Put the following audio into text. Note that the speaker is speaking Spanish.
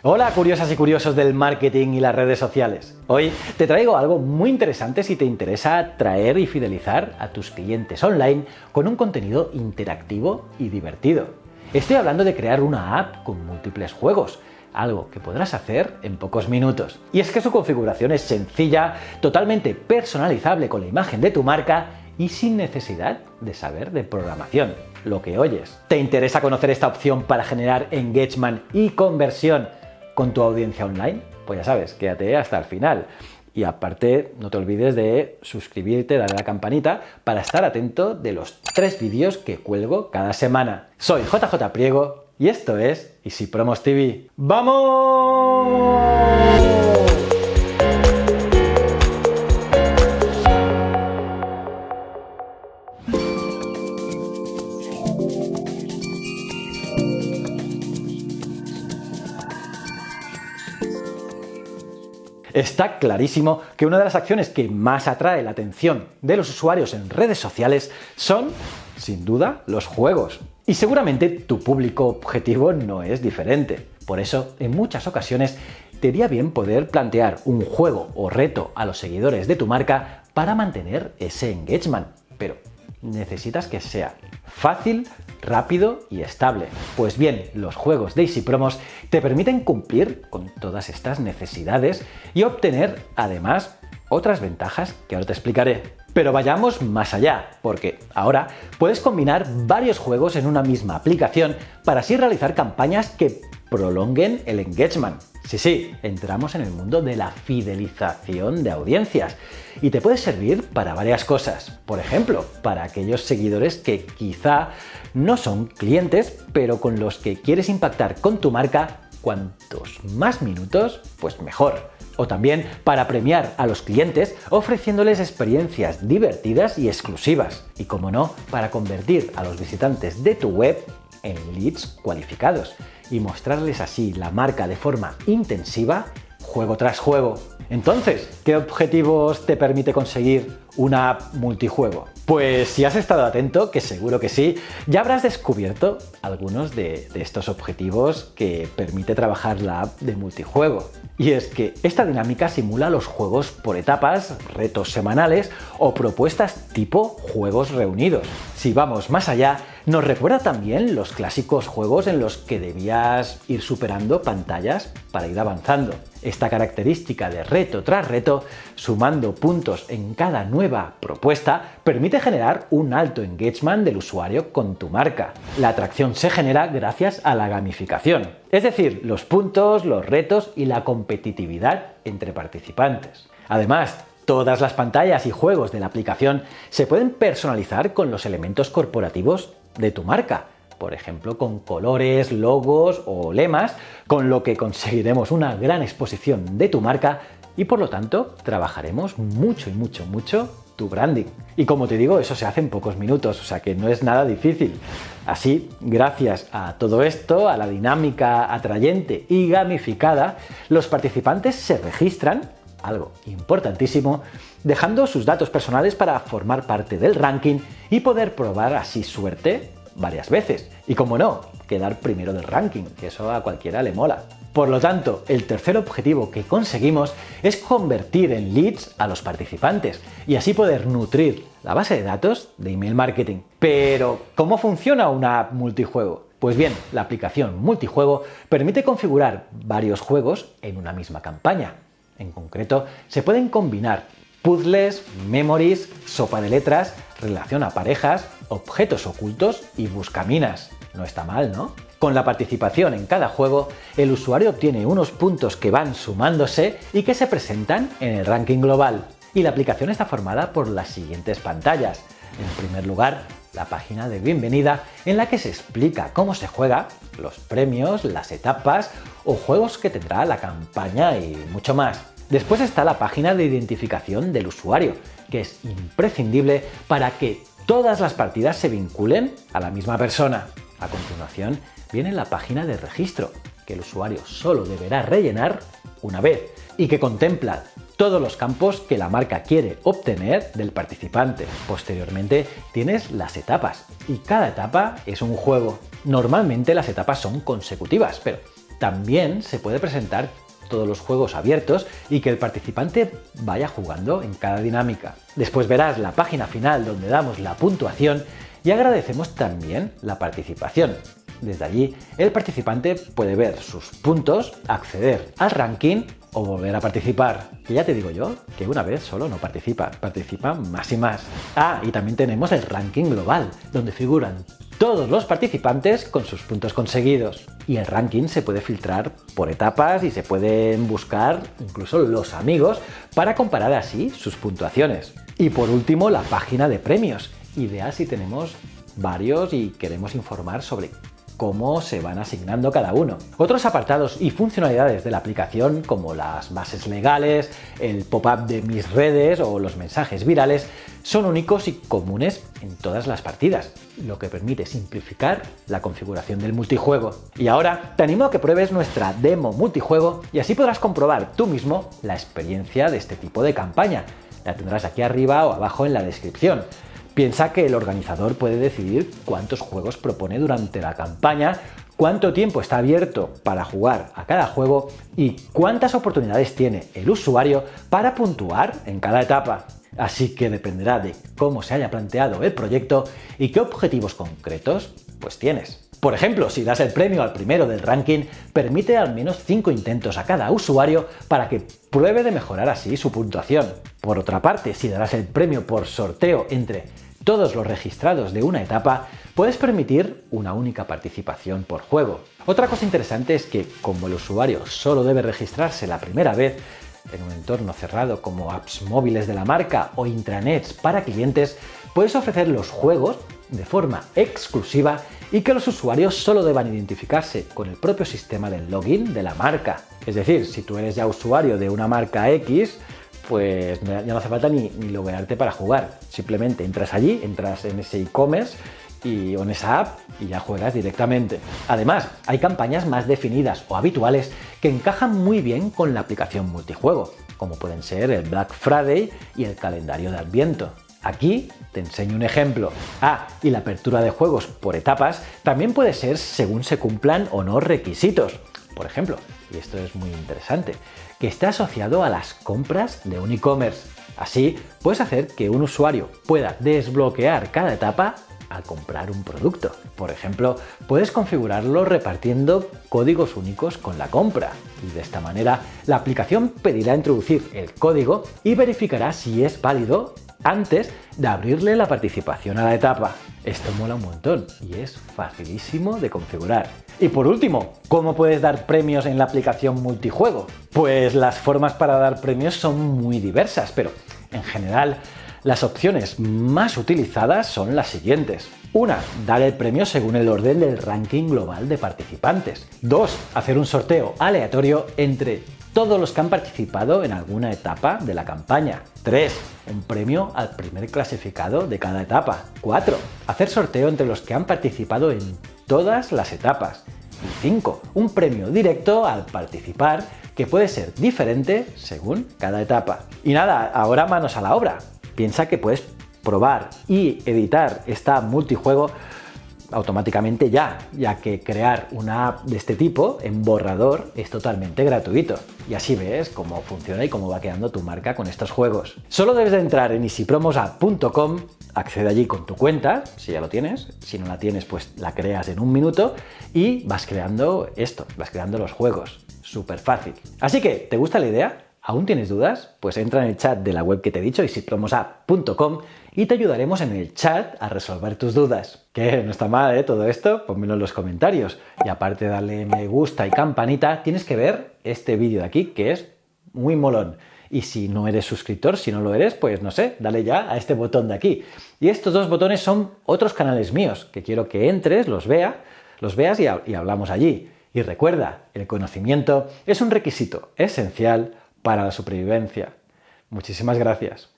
Hola curiosas y curiosos del marketing y las redes sociales. Hoy te traigo algo muy interesante si te interesa atraer y fidelizar a tus clientes online con un contenido interactivo y divertido. Estoy hablando de crear una app con múltiples juegos, algo que podrás hacer en pocos minutos. Y es que su configuración es sencilla, totalmente personalizable con la imagen de tu marca y sin necesidad de saber de programación, lo que oyes. ¿Te interesa conocer esta opción para generar engagement y conversión con tu audiencia online? Pues ya sabes, quédate hasta el final. Y aparte, no te olvides de suscribirte, darle a la campanita para estar atento de los 3 vídeos que cuelgo cada semana. Soy JJ Priego y esto es Easy Promos TV. ¡Vamos! Está clarísimo que una de las acciones que más atrae la atención de los usuarios en redes sociales son, sin duda, los juegos. Y seguramente tu público objetivo no es diferente. Por eso, en muchas ocasiones, te iría bien poder plantear un juego o reto a los seguidores de tu marca para mantener ese engagement. Pero necesitas que sea fácil, rápido y estable. Pues bien, los juegos de Easy Promos te permiten cumplir con todas estas necesidades y obtener, además, otras ventajas que ahora te explicaré. Pero vayamos más allá, porque ahora puedes combinar varios juegos en una misma aplicación para así realizar campañas que prolonguen el engagement. Sí, entramos en el mundo de la fidelización de audiencias y te puede servir para varias cosas. Por ejemplo, para aquellos seguidores que quizá no son clientes, pero con los que quieres impactar con tu marca, cuantos más minutos, pues mejor. O también para premiar a los clientes ofreciéndoles experiencias divertidas y exclusivas. Y como no, para convertir a los visitantes de tu web en leads cualificados y mostrarles así la marca de forma intensiva, juego tras juego. Entonces, ¿qué objetivos te permite conseguir una app multijuego? Pues si has estado atento, que seguro que sí, ya habrás descubierto algunos de estos objetivos que permite trabajar la app de multijuego. Y es que esta dinámica simula los juegos por etapas, retos semanales o propuestas tipo juegos reunidos. Si vamos más allá, nos recuerda también los clásicos juegos en los que debías ir superando pantallas para ir avanzando. Esta característica de reto tras reto, sumando puntos en cada nueva propuesta, permite generar un alto engagement del usuario con tu marca. La atracción se genera gracias a la gamificación, es decir, los puntos, los retos y la competitividad entre participantes. Además, todas las pantallas y juegos de la aplicación se pueden personalizar con los elementos corporativos de tu marca, por ejemplo con colores, logos o lemas, con lo que conseguiremos una gran exposición de tu marca y por lo tanto trabajaremos mucho tu branding. Y como te digo, eso se hace en pocos minutos, o sea que no es nada difícil. Así, gracias a todo esto, a la dinámica atrayente y gamificada, los participantes se registran, algo importantísimo, dejando sus datos personales para formar parte del ranking y poder probar así suerte varias veces. Y como no, quedar primero del ranking, que eso a cualquiera le mola. Por lo tanto, el tercer objetivo que conseguimos es convertir en leads a los participantes y así poder nutrir la base de datos de email marketing. Pero, ¿cómo funciona una app multijuego? Pues bien, la aplicación multijuego permite configurar varios juegos en una misma campaña. En concreto, se pueden combinar puzzles, memories, sopa de letras, relación a parejas, objetos ocultos y buscaminas. No está mal, ¿no? Con la participación en cada juego, el usuario obtiene unos puntos que van sumándose y que se presentan en el ranking global. Y la aplicación está formada por las siguientes pantallas. En primer lugar, la página de bienvenida en la que se explica cómo se juega, los premios, las etapas o juegos que tendrá la campaña y mucho más. Después está la página de identificación del usuario, que es imprescindible para que todas las partidas se vinculen a la misma persona. A continuación viene la página de registro, que el usuario solo deberá rellenar una vez y que contempla todos los campos que la marca quiere obtener del participante. Posteriormente tienes las etapas y cada etapa es un juego. Normalmente las etapas son consecutivas, pero También se puede presentar todos los juegos abiertos y que el participante vaya jugando en cada dinámica. Después verás la página final donde damos la puntuación y agradecemos también la participación. Desde allí, el participante puede ver sus puntos, acceder al ranking o volver a participar. Que ya te digo yo que una vez solo no participa más y más. Y también tenemos el ranking global, donde figuran todos los participantes con sus puntos conseguidos. Y el ranking se puede filtrar por etapas y se pueden buscar incluso los amigos para comparar así sus puntuaciones. Y por último, la página de premios, ideal si tenemos varios y queremos informar sobre cómo se van asignando cada uno. Otros apartados y funcionalidades de la aplicación, como las bases legales, el pop-up de mis redes o los mensajes virales, son únicos y comunes en todas las partidas, lo que permite simplificar la configuración del multijuego. Y ahora te animo a que pruebes nuestra demo multijuego y así podrás comprobar tú mismo la experiencia de este tipo de campaña. La tendrás aquí arriba o abajo en la descripción. Piensa que el organizador puede decidir cuántos juegos propone durante la campaña, cuánto tiempo está abierto para jugar a cada juego y cuántas oportunidades tiene el usuario para puntuar en cada etapa. Así que dependerá de cómo se haya planteado el proyecto y qué objetivos concretos pues tienes. Por ejemplo, si das el premio al primero del ranking, permite al menos 5 intentos a cada usuario para que pruebe de mejorar así su puntuación. Por otra parte, si darás el premio por sorteo entre todos los registrados de una etapa, puedes permitir una única participación por juego. Otra cosa interesante es que, como el usuario solo debe registrarse la primera vez, en un entorno cerrado como apps móviles de la marca o intranets para clientes, puedes ofrecer los juegos de forma exclusiva y que los usuarios solo deban identificarse con el propio sistema del login de la marca. Es decir, si tú eres ya usuario de una marca X, pues ya no hace falta ni loguearte para jugar. Simplemente entras allí, entras en ese e-commerce o en esa app y ya juegas directamente. Además, hay campañas más definidas o habituales que encajan muy bien con la aplicación multijuego, como pueden ser el Black Friday y el calendario de Adviento. Aquí te enseño un ejemplo. Y la apertura de juegos por etapas también puede ser según se cumplan o no requisitos. Por ejemplo, y esto es muy interesante, que esté asociado a las compras de un e-commerce. Así, puedes hacer que un usuario pueda desbloquear cada etapa al comprar un producto. Por ejemplo, puedes configurarlo repartiendo códigos únicos con la compra. Y de esta manera, la aplicación pedirá introducir el código y verificará si es válido antes de abrirle la participación a la etapa. Esto mola un montón y es facilísimo de configurar. Y por último, ¿cómo puedes dar premios en la aplicación multijuego? Pues las formas para dar premios son muy diversas, pero en general las opciones más utilizadas son las siguientes. 1. Dar el premio según el orden del ranking global de participantes. 2. Hacer un sorteo aleatorio entre todos los que han participado en alguna etapa de la campaña. 3. Un premio al primer clasificado de cada etapa. 4. Hacer sorteo entre los que han participado en todas las etapas. Y 5. Un premio directo al participar que puede ser diferente según cada etapa. Y nada, ahora manos a la obra. Piensa que puedes probar y editar esta app multijuego automáticamente ya que crear una app de este tipo en borrador es totalmente gratuito. Y así ves cómo funciona y cómo va quedando tu marca con estos juegos. Solo debes de entrar en easypromosapp.com, accede allí con tu cuenta, si ya lo tienes, si no la tienes pues la creas en un minuto y vas creando vas creando los juegos. Súper fácil. Así que, ¿te gusta la idea? ¿Aún tienes dudas? Pues entra en el chat de la web que te he dicho, easypromosapp.com, y te ayudaremos en el chat a resolver tus dudas. Que no está mal, ¿eh? Todo esto, ponmelo en los comentarios. Y aparte de darle me gusta y campanita, tienes que ver este vídeo de aquí, que es muy molón. Y si no eres suscriptor, si no lo eres, pues no sé, dale ya a este botón de aquí. Y estos dos botones son otros canales míos, que quiero que entres, los veas y hablamos allí. Y recuerda, el conocimiento es un requisito esencial para la supervivencia. Muchísimas gracias.